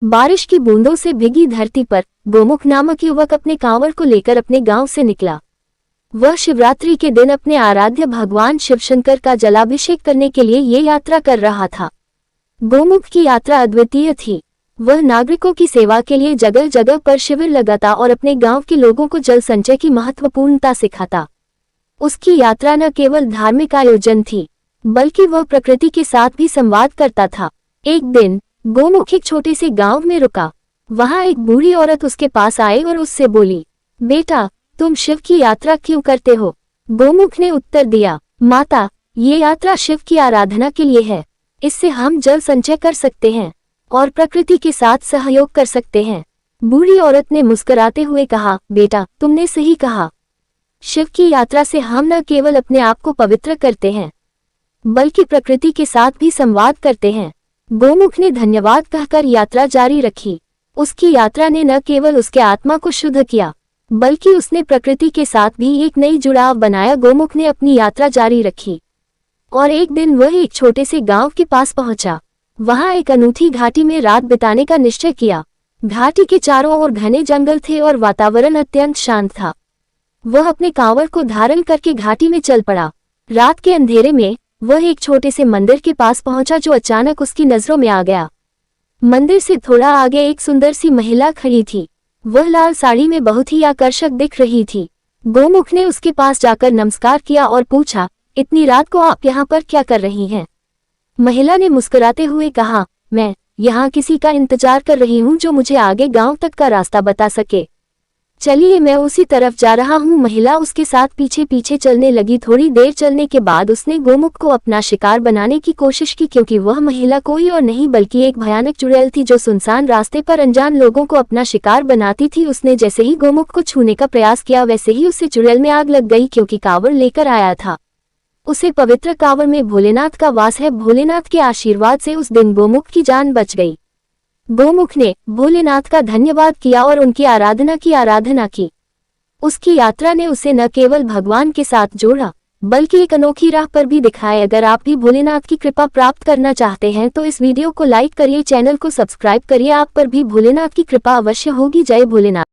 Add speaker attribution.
Speaker 1: बारिश की बूंदों से भीगी धरती पर गोमुख नामक युवक अपने कांवड़ को लेकर अपने गांव से निकला। वह शिवरात्रि के दिन अपने आराध्य भगवान शिवशंकर का जलाभिषेक करने के लिए ये यात्रा कर रहा था। गोमुख की यात्रा अद्वितीय थी। वह नागरिकों की सेवा के लिए जगह जगह पर शिविर लगाता और अपने गांव के लोगों को जल संचय की महत्वपूर्णता सिखाता। उसकी यात्रा न केवल धार्मिक आयोजन थी, बल्कि वह प्रकृति के साथ भी संवाद करता था। एक दिन गोमुख एक छोटे से गांव में रुका। वहां एक बूढ़ी औरत उसके पास आई और उससे बोली, बेटा, तुम शिव की यात्रा क्यों करते हो? गोमुख ने उत्तर दिया, माता, ये यात्रा शिव की आराधना के लिए है। इससे हम जल संचय कर सकते हैं और प्रकृति के साथ सहयोग कर सकते हैं। बूढ़ी औरत ने मुस्कुराते हुए कहा, बेटा, तुमने सही कहा। शिव की यात्रा से हम न केवल अपने आप को पवित्र करते हैं, बल्कि प्रकृति के साथ भी संवाद करते हैं। गोमुख ने धन्यवाद कहकर यात्रा जारी रखी। उसकी यात्रा ने न केवल उसके आत्मा को शुद्ध किया, बल्कि उसने प्रकृति के साथ भी एक नई जुड़ाव बनाया। गोमुख ने अपनी यात्रा जारी रखी और एक दिन वह एक छोटे से गांव के पास पहुंचा। वहां एक अनूठी घाटी में रात बिताने का निश्चय किया। घाटी के चारों ओर घने जंगल थे और वातावरण अत्यंत शांत था। वह अपने कांवड़ को धारण करके घाटी में चल पड़ा। रात के अंधेरे में वह एक छोटे से मंदिर के पास पहुंचा जो अचानक उसकी नजरों में आ गया। मंदिर से थोड़ा आगे एक सुंदर सी महिला खड़ी थी। वह लाल साड़ी में बहुत ही आकर्षक दिख रही थी। गोमुख ने उसके पास जाकर नमस्कार किया और पूछा, इतनी रात को आप यहाँ पर क्या कर रही हैं? महिला ने मुस्कुराते हुए कहा, मैं यहाँ किसी का इंतजार कर रही हूँ जो मुझे आगे गांव तक का रास्ता बता सके। चलिए, मैं उसी तरफ जा रहा हूँ। महिला उसके साथ पीछे पीछे चलने लगी। थोड़ी देर चलने के बाद उसने गोमुख को अपना शिकार बनाने की कोशिश की, क्योंकि वह महिला कोई और नहीं बल्कि एक भयानक चुड़ैल थी जो सुनसान रास्ते पर अनजान लोगों को अपना शिकार बनाती थी। उसने जैसे ही गोमुख को छूने का प्रयास किया, वैसे ही उसे चुड़ैल में आग लग गई, क्योंकि कांवड़ लेकर आया था। उसे पवित्र कांवड़ में भोलेनाथ का वास है। भोलेनाथ के आशीर्वाद से उस दिन गोमुख की जान बच गई। गोमुख ने भोलेनाथ का धन्यवाद किया और उनकी आराधना की। उसकी यात्रा ने उसे न केवल भगवान के साथ जोड़ा, बल्कि एक अनोखी राह पर भी दिखाए। अगर आप भी भोलेनाथ की कृपा प्राप्त करना चाहते हैं तो इस वीडियो को लाइक करिए, चैनल को सब्सक्राइब करिए। आप पर भी भोलेनाथ की कृपा अवश्य होगी। जय भोलेनाथ।